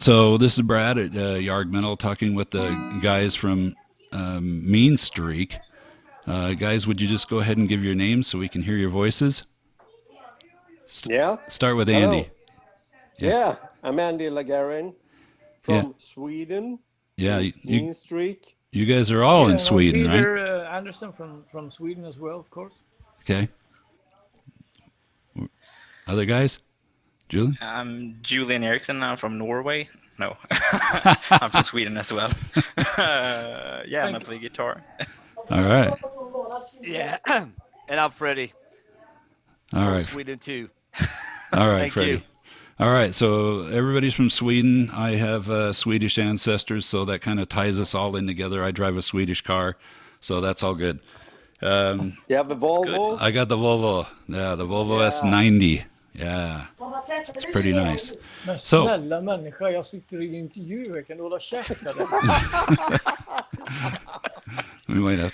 So this is Brad at Yargmetal talking with the guys from Mean Streak. Guys, would you just go ahead and give your names so we can hear your voices? Yeah. Start with Hello. Andy. Yeah. I'm Andy Guerin Yeah. from Sweden. Yeah, Mean Streak. you guys are all in I'm Sweden, right? Peter Andersson from Sweden as well, of course. Okay. Other guys? Julian? I'm Julian V Eriksson. I'm from Norway. No, I'm from Sweden as well. Yeah, I play guitar. All right. Yeah, and I'm Freddie. All from right. Sweden too. All right, Thank Freddie. you. All right, so everybody's from Sweden. I have Swedish ancestors, so that kind of ties us all in together. I drive a Swedish car, so that's all good. You have a Volvo? I got the Volvo. Yeah, the Volvo Yeah. S90. Yeah, it's pretty nice. Men So- snälla människa, jag sitter i intervjuer, kan du hålla käften? We might have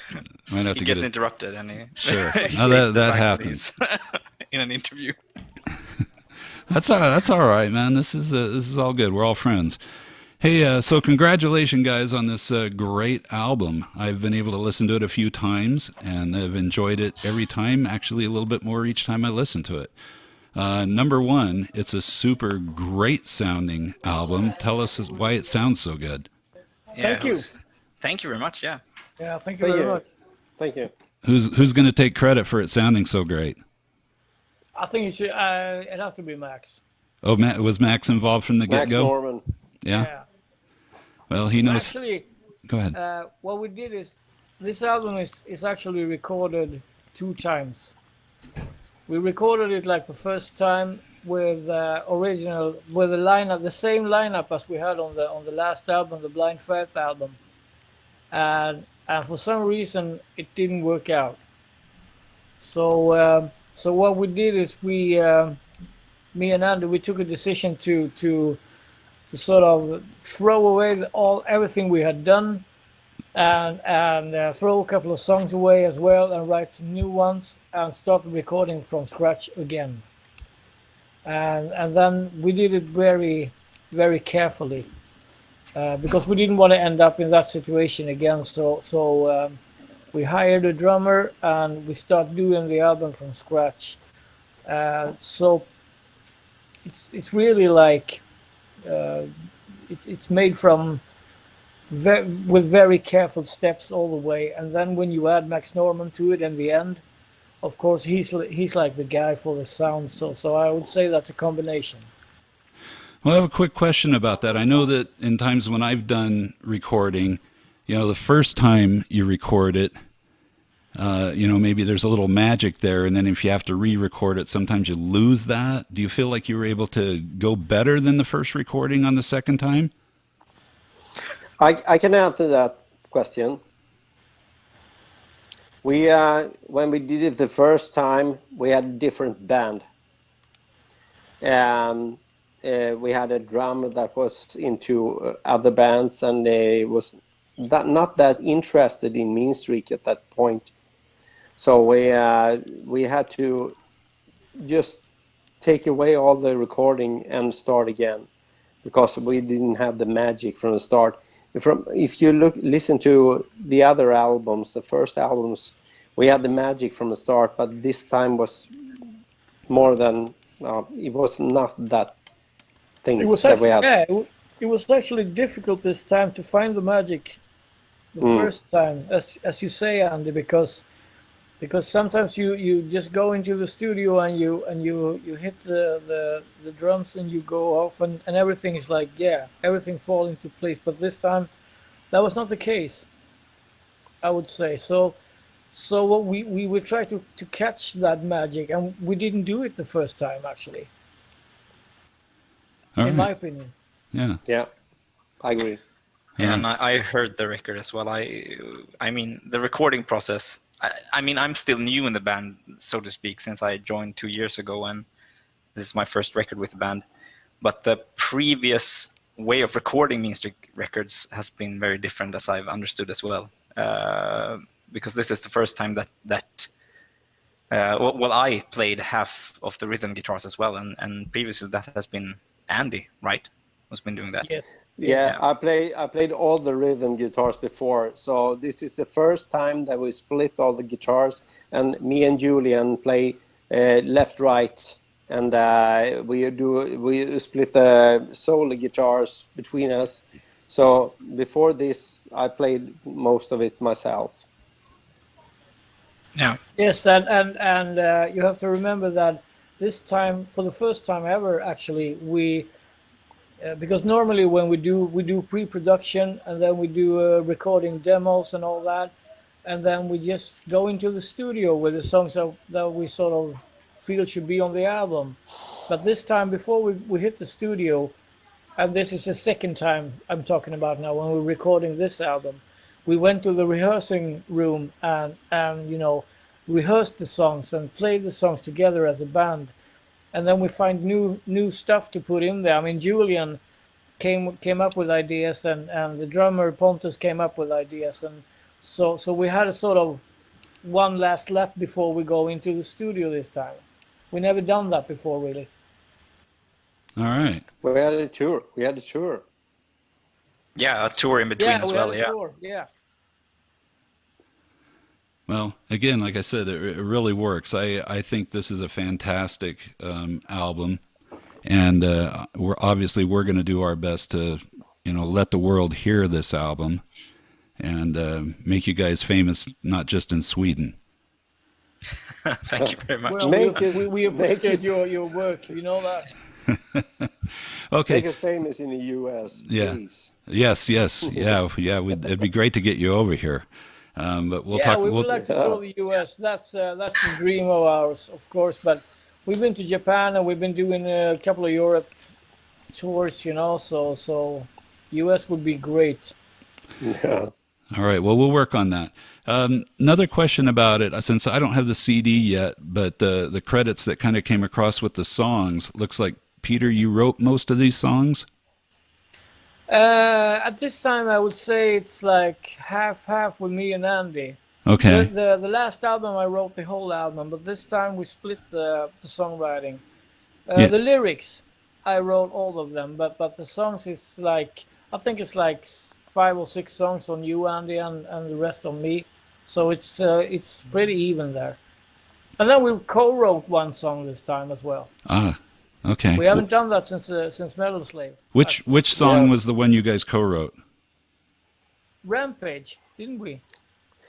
He to get gets it. interrupted and he Sure. he No, states the that fact happens. he's in an interview. That's all right, man. This is all good. We're all friends. Hey, so congratulations, guys, on this great album. I've been able to listen to it a few times, and I've enjoyed it every time. Actually, a little bit more each time I listen to it. Number one, it's a super great sounding album. Tell us why it sounds so good. Yeah, Thank you. Thank you very much. Yeah. Yeah, thank you Thank very you. much. Thank you. Who's going to take credit for it sounding so great? I think it should. It has to be Max. Oh, was Max involved from the Max get-go? Norman. Yeah. Well, he knows. Actually, Go ahead. what we did is this album is actually recorded 2 times. We recorded it like the first time with the same lineup as we had on the last album, the Blind Faith album, and for some reason it didn't work out. So what we did is me and Andy, we took a decision to sort of throw away everything we had done and throw a couple of songs away as well and write some new ones and start recording from scratch again. And then we did it very, very carefully because we didn't want to end up in that situation again. So we hired a drummer and we started doing the album from scratch. So it's really like it's made from with very careful steps all the way, and then when you add Max Norman to it in the end, of course he's like the guy for the sound. So I would say that's a combination. Well, I have a quick question about that. I know that in times when I've done recording, the first time you record it, maybe there's a little magic there, and then if you have to re-record it, sometimes you lose that. Do you feel like you were able to go better than the first recording on the second time? I can answer that question. We when we did it the first time, we had a different band. We had a drummer that was into other bands, and they was not that interested in Mean Streak at that point. So we had to just take away all the recording and start again because we didn't have the magic from the start. If you listen to the other albums, the first albums, we had the magic from the start, but this time was more than it was not that thing It was that we actually, had. it was actually difficult this time to find the magic the first time, as you say, Andy, because sometimes you just go into the studio and you hit the drums and you go off and everything is like, everything falls into place. But this time that was not the case, I would say. So what we would try to catch that magic, and we didn't do it the first time, actually, in my opinion. Yeah. I agree. Yeah, and I heard the record as well. I mean, the recording process. I mean, I'm still new in the band, so to speak, since I joined 2 years ago, and this is my first record with the band. But the previous way of recording Mean Streak records has been very different, as I've understood as well. Because this is the first time that I played half of the rhythm guitars as well, and previously that has been Andy, right? who's been doing that. Yes. Yeah, I played all the rhythm guitars before, so this is the first time that we split all the guitars, and me and Julian play left, right, and we split the solo guitars between us. So before this, I played most of it myself. Yeah. Yes, and you have to remember that this time, for the first time ever, actually, we because normally when we do pre-production and then we do recording demos and all that, and then we just go into the studio with the songs that we sort of feel should be on the album. But this time, before we hit the studio, and this is the second time I'm talking about now when we're recording this album, we went to the rehearsing room and rehearsed the songs and played the songs together as a band. And then we find new stuff to put in there. I mean, Julian came up with ideas, and the drummer Pontus came up with ideas, and so we had a sort of one last lap before we go into the studio this time. We never done that before, really. All right. We had a tour. Yeah, a tour in between as well. Yeah. Tour. Yeah. Well, again, like I said, it really works. I think this is a fantastic album, and we're going to do our best to, let the world hear this album, and make you guys famous, not just in Sweden. Thank you very much. Well, we appreciate your work. You know that. Okay. Make us famous in the U.S. Yeah. Please. Yes. Yeah. It'd be great to get you over here. But we'll talk. We would like to tour the U.S. That's the dream of ours, of course. But we've been to Japan and we've been doing a couple of Europe tours, So U.S. would be great. Yeah. All right. Well, we'll work on that. Another question about it, since I don't have the CD yet, but the credits that kind of came across with the songs, looks like, Peter, you wrote most of these songs? At this time, I would say it's like half with me and Andy. Okay. The last album, I wrote the whole album, but this time we split the songwriting. Yeah. The lyrics, I wrote all of them, but the songs is like, I think it's like 5 or 6 songs on you, Andy, and the rest on me. So it's pretty even there. And then we co-wrote one song this time as well. Ah, okay. We haven't done that since Metal Slave. Which song was the one you guys co-wrote? Rampage, didn't we?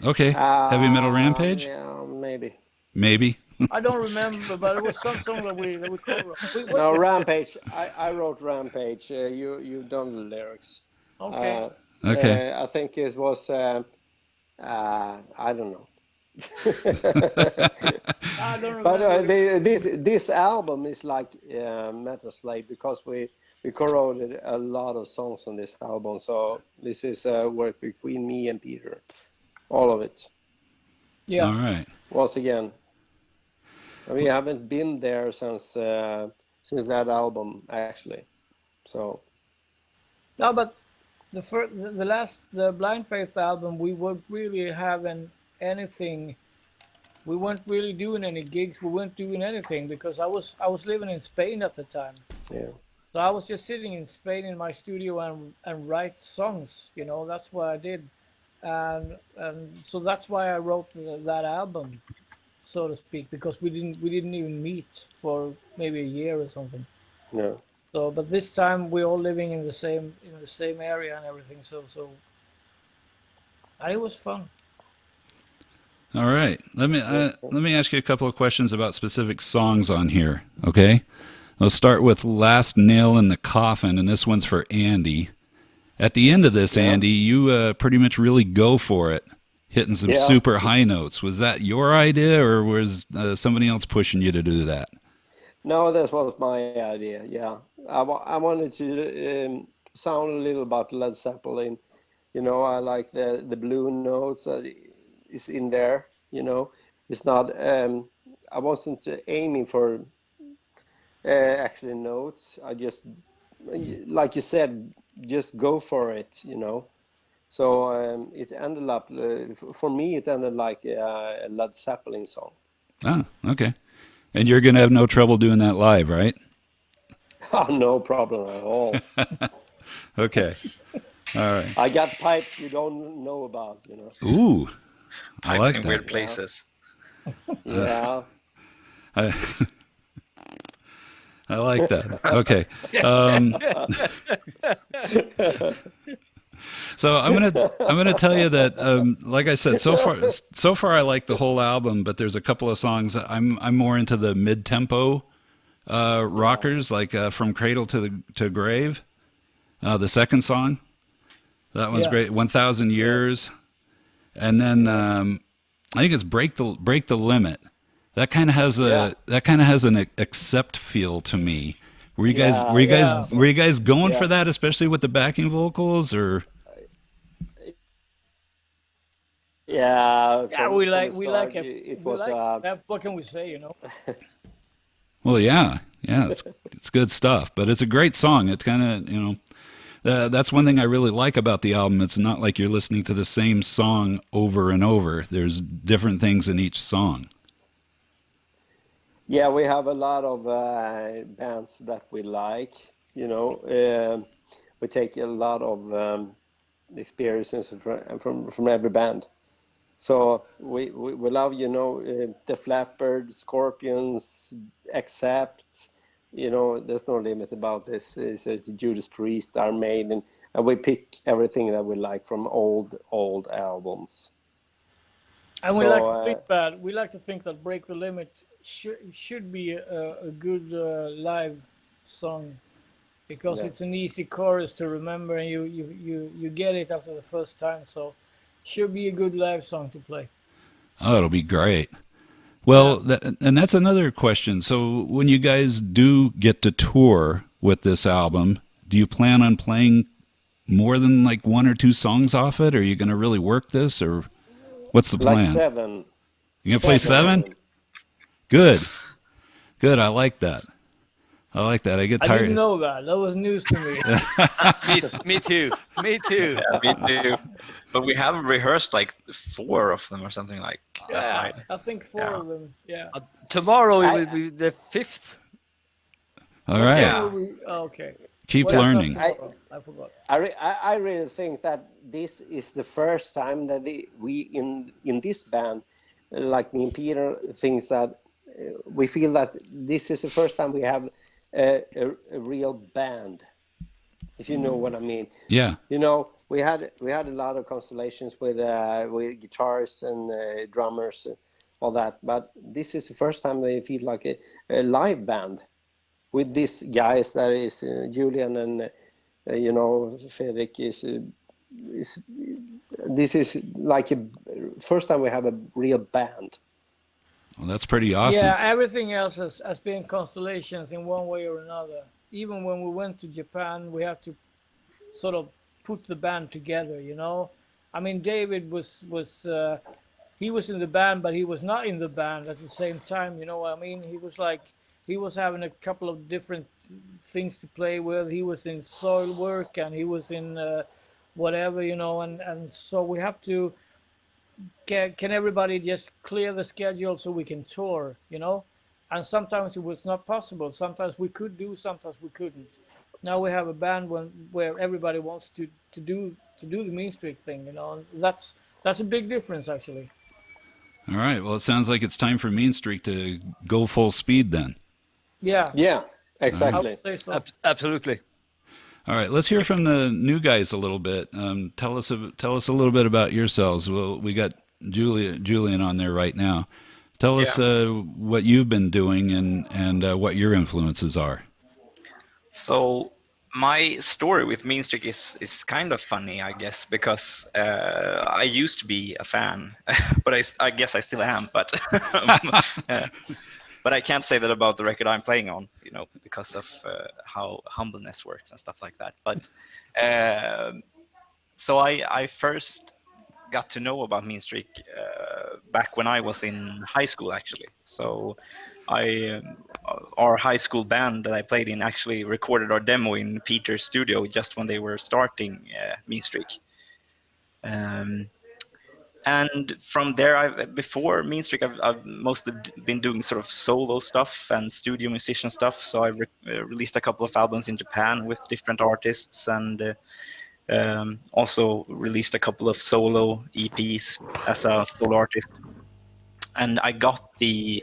Okay. Heavy Metal Rampage? Yeah, maybe. Maybe. I don't remember, but it was some song that we co-wrote. No, Rampage. I wrote Rampage. You've done the lyrics. Okay. Okay. I think it was. I don't know. I don't But remember. this album is like Metal Slave because we co-wrote a lot of songs on this album. So this is work between me and Peter, all of it. Yeah. All right. Once again, we haven't been there since that album actually. So No, but the Blind Faith album, we weren't really having anything. We weren't really doing any gigs. We weren't doing anything because I was living in Spain at the time. yeah, So I was just sitting in Spain in my studio and write songs. That's what I did, and so that's why I wrote that album, so to speak, because we didn't even meet for maybe a year or something. yeah. So, but this time we're all living in the same area and everything. So and it was fun. All right. Let me ask you a couple of questions about specific songs on here. Okay. I'll start with Last Nail in the Coffin, and this one's for Andy. At the end of this, Andy, you pretty much really go for it, hitting some super high notes. Was that your idea, or was somebody else pushing you to do that? No, that was my idea. Yeah, I wanted to sound a little about Led Zeppelin. I like the blue notes that is in there. It's not. I wasn't aiming for actually notes. I just, like you said, just go for it. So it ended up for me. It ended like a Led Zeppelin song. Oh, okay. And you're going to have no trouble doing that live, right? Oh, no problem at all. Okay. All right. I got pipes you don't know about, Ooh, I Pipes like in that. weird places. Yeah. I, I like that. Okay. So I'm gonna tell you that, like I said, so far I like the whole album, but there's a couple of songs that I'm more into the mid tempo rockers, like From Cradle to Grave. The second song, that one's Yeah. great. 1,000 Years, and then I think it's Break the Limit. That kind of has an accept feel to me. Were you guys Yeah. were you guys going for Yes. that, especially with the backing vocals, or? Yeah, Yeah, from we the like start, it. it We was like that. What can we say? Well, yeah, it's good stuff, but it's a great song. It kind of, that's one thing I really like about the album. It's not like you're listening to the same song over and over. There's different things in each song. yeah, we have a lot of bands that we like. We take a lot of experiences from every band. So we love, the Flappard, Scorpions, Accept. There's no limit about this. It's Judas Priest, Iron Maiden, and we pick everything that we like from old albums. And we So, like to think that Break the Limit should be a good live song because Yeah. it's an easy chorus to remember and you get it after the first time. So should be a good live song to play. Oh, it'll be great. Well, and that's another question. So, when you guys do get to tour with this album, do you plan on playing more than like one or two songs off it? Or are you going to really work this, or what's the Like plan? 7. You gonna play 7? Good, good. I like that. I get I tired. didn't know that. That was news to me. Me too. Me too. Yeah, me too. But we have rehearsed like 4 of them or something like that, Yeah, right? I think 4 Yeah. of them. Yeah. Tomorrow it I- will be the 5th. All right, Yeah. Okay. keep Well, it's not learning. tomorrow. I forgot. I really think that this is the first time that we in this band, like me and Peter, thinks that we feel that this is the first time we have a real band, if you know what I mean. Yeah, We had a lot of constellations with guitarists and drummers and all that, but this is the first time they feel like a live band with these guys. That is Julian and Fredrik is. This is like a first time we have a real band. well, that's pretty awesome. Yeah, everything else has been constellations in one way or another. Even when we went to Japan, we had to sort of put the band together. I mean, David was he was in the band, but he was not in the band at the same time. You know what I mean? He was having a couple of different things to play with. He was in soil work and he was in whatever, and so we have to. Can everybody just clear the schedule so we can tour, And sometimes it was not possible. Sometimes we could do, sometimes we couldn't. Now we have a band where everybody wants to do the Mean Streak thing, And that's a big difference, actually. All right. Well, it sounds like it's time for Mean Streak to go full speed then. Yeah, Yeah, I exactly. would say so. Absolutely. All right. Let's hear from the new guys a little bit. Tell us a little bit about yourselves. Well, we got Julian on there right now. Tell us what you've been doing and what your influences are. So my story with Mean Streak is kind of funny, I guess, because I used to be a fan, but I guess I still am. But but I can't say that about the record I'm playing on, because of how humbleness works and stuff like that. But so I first got to know about Mean Streak back when I was in high school, actually. So our high school band that I played in actually recorded our demo in Peter's studio just when they were starting Mean Streak. And from there, before Mean Streak, I've mostly been doing sort of solo stuff and studio musician stuff. So I released a couple of albums in Japan with different artists, and also released a couple of solo EPs as a solo artist. And I got the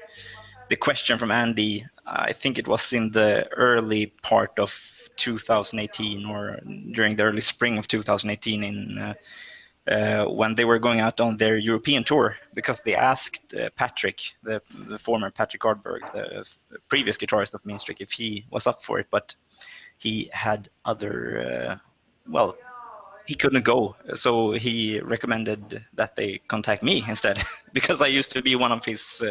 question from Andy. I think it was in the early part of 2018, or during the early spring of 2018, in when they were going out on their European tour, because they asked Patrick, the former Patrick Ardberg, the previous guitarist of Mean Streak, if he was up for it, but he had other, he couldn't go. So he recommended that they contact me instead, because I used to be one of his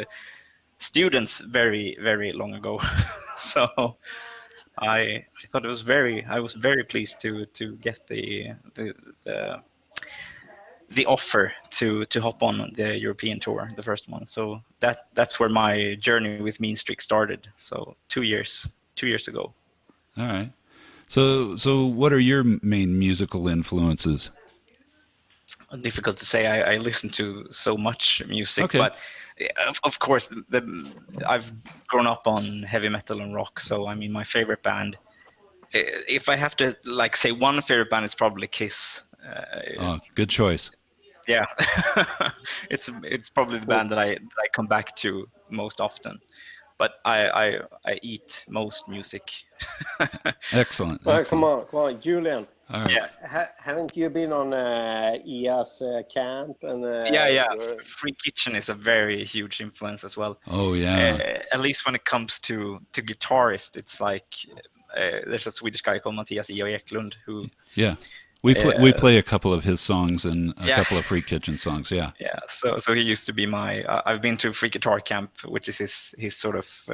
students very, very long ago. So I thought I was very pleased to get the offer to hop on the European tour, the first one. So that's where my journey with Mean Streak started. So 2 years ago. All right. So what are your main musical influences? Difficult to say. I listen to so much music, Okay. but of course, I've grown up on heavy metal and rock. So I mean, my favorite band, if I have to like say one favorite band, it's probably Kiss. Oh, good choice. Yeah, it's probably the band that I come back to most often. But I eat most music. Excellent. Well, Excellent. come on, Julian. All right. Yeah. Haven't you been on Ias camp? And Yeah. Free Kitchen is a very huge influence as well. Oh yeah. At least when it comes to guitarist, it's like there's a Swedish guy called Mattias E.O. Eklund who. Yeah. We play a couple of his songs and a couple of Free Kitchen songs. Yeah. Yeah. So he used to be my. I've been to Free Guitar Camp, which is his sort of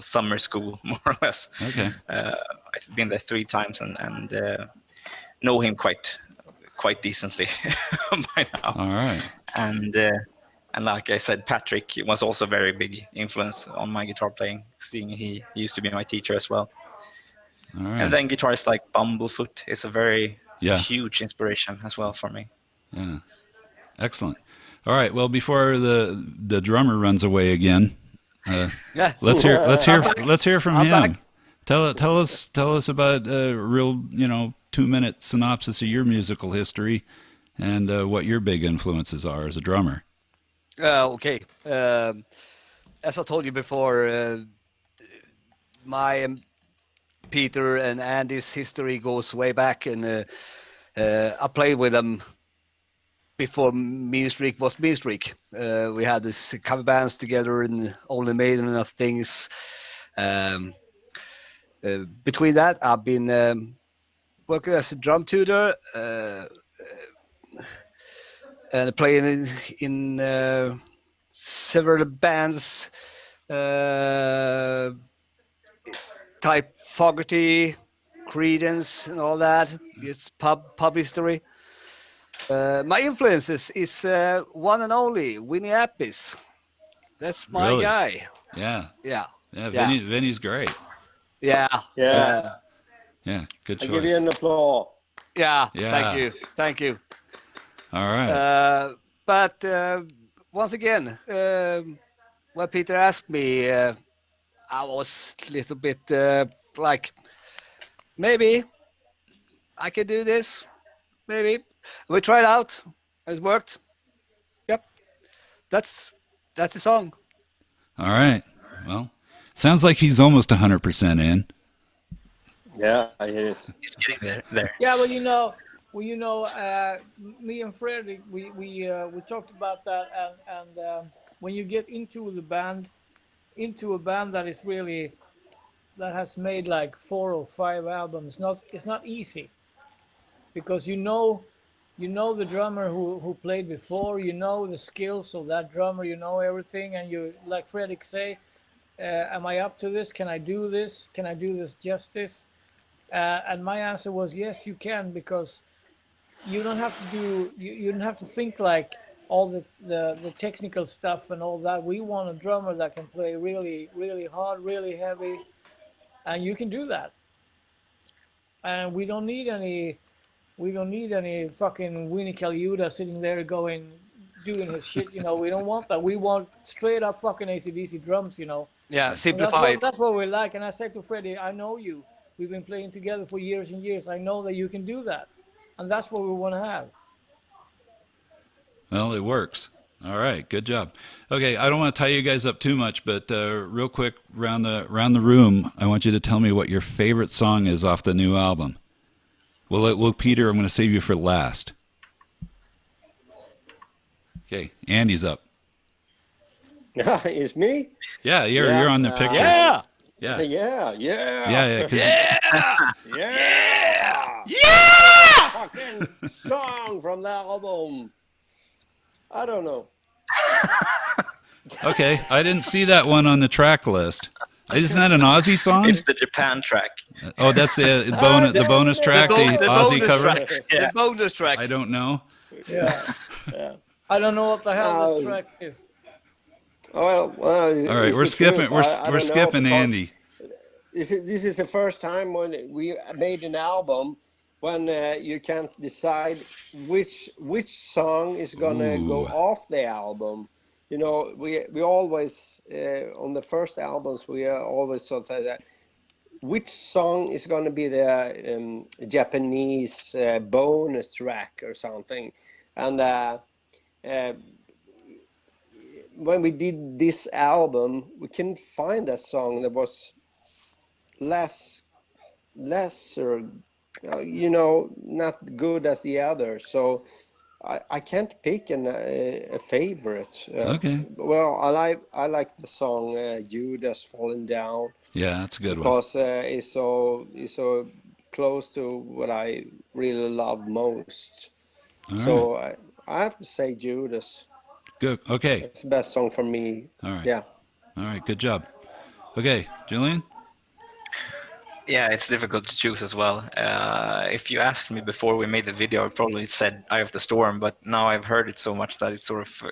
summer school, more or less. Okay. I've been there 3 times and know him quite decently by now. All right. And like I said, Patrick was also a very big influence on my guitar playing, seeing he used to be my teacher as well. All right. And then guitarists like Bumblefoot is a very Yeah. huge inspiration as well for me. Yeah. Excellent. All right. Well, before the drummer runs away again, Yeah. let's hear from I'm him. back. Tell us about a real 2-minute synopsis of your musical history and what your big influences are as a drummer. Okay. As I told you before, my Peter and Andy's history goes way back, and I played with them before Mean Streak was Mean Streak. We had this cover bands together and Only Maiden and other things. Between that, I've been working as a drum tutor and playing in several bands, type Fogerty, Creedence, and all that. It's pub history. My influences is one and only Winnie Appice. That's my Really? guy. Yeah. Yeah. Yeah. Yeah. Vinny's great. Yeah. Yeah. Yeah. Good I choice. give you an applause. Yeah. Yeah. Thank you. All right. But once again, when Peter asked me, I was a little bit like, maybe I can do this. Maybe we tried out. It worked. Yep, that's the song. All right. Well, sounds like he's almost 100% in. Yeah, it is. He's getting there. Yeah, well, me and Fredrik, we talked about that, and when you get into a band that is really that has made like 4 or 5 albums, it's not easy, because you know the drummer who played before, the skills of that drummer, everything, and you, like Fredrik say, am I up to this? Can I do this? Can I do this justice? And my answer was yes, you can, because you don't have to think like all the technical stuff and all that. We want a drummer that can play really, really hard, really heavy, and you can do that. And we don't need any We don't need any fucking Winnie Kalyuda sitting there doing his shit. We don't want that. We want straight up fucking AC/DC drums. Yeah, And simplify it. that's what we like. And I said to Freddie, I know you. We've been playing together for years and years. I know that you can do that, and that's what we want to have. Well, it works. All right, good job. Okay, I don't want to tie you guys up too much, but real quick, round the room, I want you to tell me what your favorite song is off the new album. Well, Peter, I'm going to save you for last. Okay, Andy's up. It's me? Yeah, you're on the picture. Yeah. Yeah. Yeah. Yeah. Yeah! Fucking song from the album. I don't know. Okay, I didn't see that one on the track list. Isn't that an Aussie song? It's the Japan track. Oh, that's the bonus track, the Aussie bonus cover. track. Yeah. The bonus track. I don't know. Yeah. I don't know what the hell this track is. Well, All right, we're skipping. We're skipping Andy. This is the first time when we made an album when you can't decide which song is gonna go off the album. We always on the first albums we always thought that which song is gonna be the Japanese bonus track or something, and when we did this album, we couldn't find a song that was lesser, not good as the other. So I can't pick a favorite. Okay. Well, I like the song Judas Falling Down. Yeah, that's a good one. Because it's so close to what I really love most. All So right. I have to say Judas. Good. Okay. It's the best song for me. All right. Yeah. All right. Good job. Okay, Julian. Yeah, it's difficult to choose as well. If you asked me before we made the video, I probably said Eye of the Storm, but now I've heard it so much that it's sort of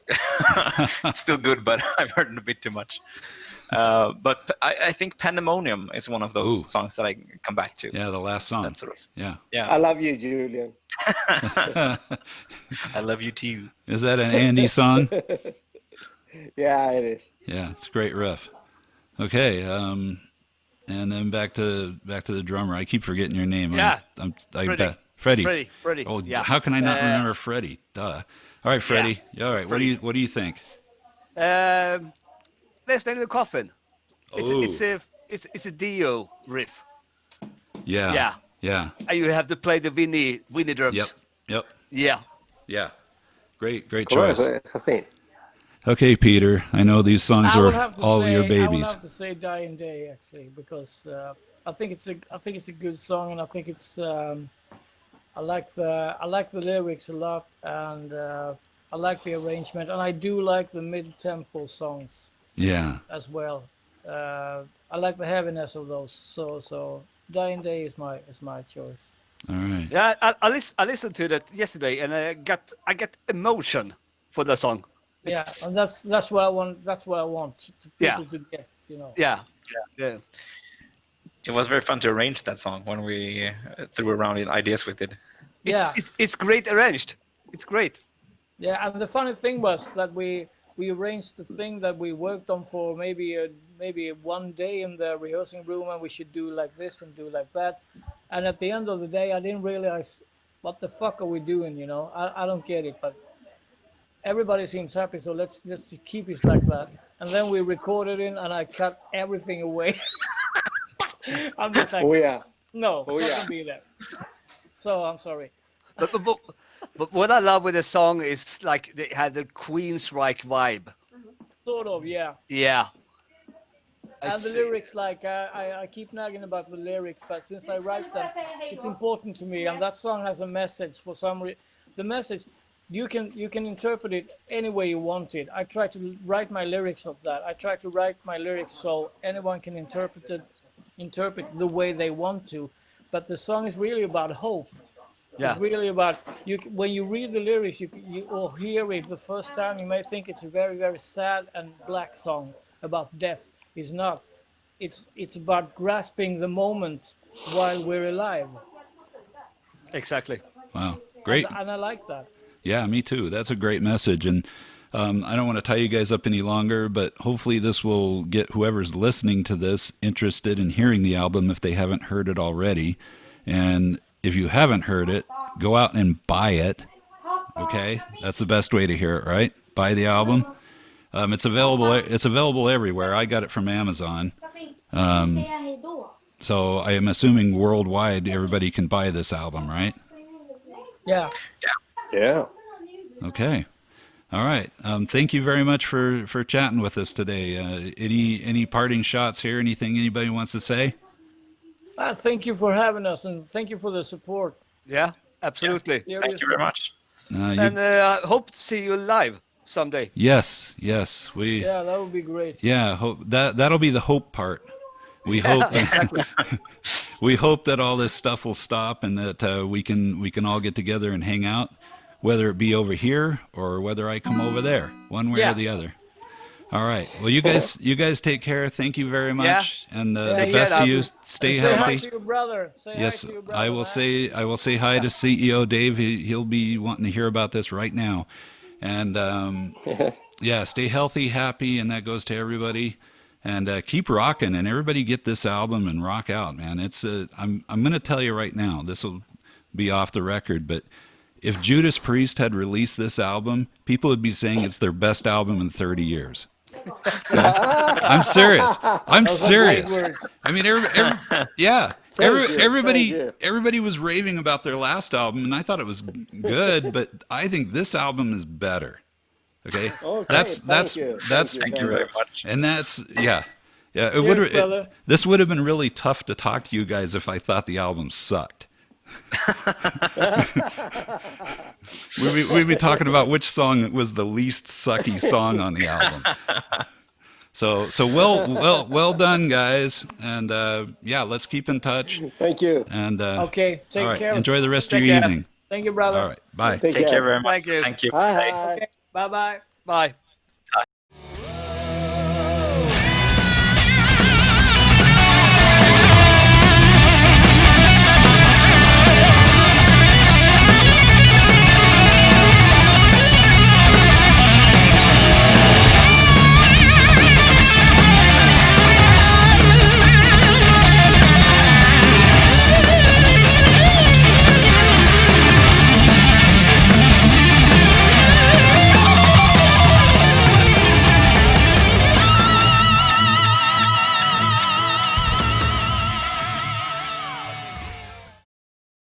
it's still good, but I've heard it a bit too much. But I think Pandemonium is one of those songs that I come back to. Yeah, the last song. That's sort of Yeah. I love you, Julian. I love you too. Is that an Andy song? Yeah, it is. Yeah, it's a great riff. Okay, and then back to the drummer. I keep forgetting your name. Yeah. Freddie. Freddie. Oh, yeah. how can I not remember Freddie? Duh. All right, Freddie. Yeah. All right. Freddie. What do you think? Let's name the coffin. Oh. It's a Dio riff. Yeah. Yeah. And you have to play the Winnie drums. Yep. Yeah. Great choice. Jasmine. Okay, Peter. I know these songs I would are have to all say, your I babies. would have to say "Dying Day" actually, because I think it's a good song, and I think it's I like the lyrics a lot, and I like the arrangement, and I do like the mid-tempo songs Yeah. as well. I like the heaviness of those. So "Dying Day" is my choice. All right. Yeah, I listened to that yesterday, and I get emotion for the song. Yeah, and that's what I want. That's what I want people to get. Yeah. It was very fun to arrange that song when we threw around ideas with it. It's great arranged. It's great. Yeah, and the funny thing was that we arranged the thing that we worked on for maybe one day in the rehearsing room, and we should do like this and do like that. And at the end of the day, I didn't realize what the fuck are we doing. I don't get it, but everybody seems happy, so let's just keep it like that. And then we recorded it, and I cut everything away. I'm just like, no, not gonna be there. So I'm sorry. But what I love with the song is like they had the Queensryche vibe. Sort of, yeah. Yeah. And the lyrics, like I keep nagging about the lyrics, but since I write them, it's important to me. And that song has a message for some reason. The message, you can interpret it any way you want it. I try to write my lyrics of that. I try to write my lyrics so anyone can interpret the way they want to. But the song is really about hope. Yeah. It's really about when you read the lyrics, you or hear it the first time, you may think it's a very, very sad and black song about death. It's not. It's about grasping the moment while we're alive. Exactly. Wow. Great. And I like that. Yeah, me too. That's a great message. And I don't want to tie you guys up any longer, but hopefully this will get whoever's listening to this interested in hearing the album if they haven't heard it already. And if you haven't heard it, go out and buy it. Okay? That's the best way to hear it, right? Buy the album. It's available. It's available everywhere. I got it from Amazon. So I am assuming worldwide everybody can buy this album, right? Yeah. Yeah. Okay. All right. Thank you very much for chatting with us today. Any parting shots here? Anything anybody wants to say? Thank you for having us, and thank you for the support. Yeah, absolutely. Yeah. Thank you very much. And I hope to see you live someday. Yes. Yeah, that would be great. Yeah. That'll be the hope part. We hope. Exactly. We hope that all this stuff will stop and that we can all get together and hang out, whether it be over here or whether I come over there, one way or the other. All right. Well, you guys take care. Thank you very much, and the best to you. Stay Say hi healthy. to your brother. Yes, Hi to your brother. I will say hi to CEO Dave. He'll be wanting to hear about this right now, and yeah, stay healthy, happy, and that goes to everybody. And keep rocking, and everybody get this album and rock out, man. It's I'm going to tell you right now. This will be off the record, but if Judas Priest had released this album, people would be saying it's their best album in 30 years. Okay? I'm serious. I'm serious. I mean, everybody was raving about their last album, and I thought it was good, but I think this album is better. Okay, Thank you very much. and that's yeah. Brother. This would have been really tough to talk to you guys if I thought the album sucked. We'd be talking about which song was the least sucky song on the album. So well done, guys, and yeah, let's keep in touch. Thank you. And Okay, take all right, care. enjoy the rest of Take your care. evening. Thank you, brother. All right, bye. Take Take care care. very much. Thank you. Thank you. Bye. Okay, bye-bye. Bye.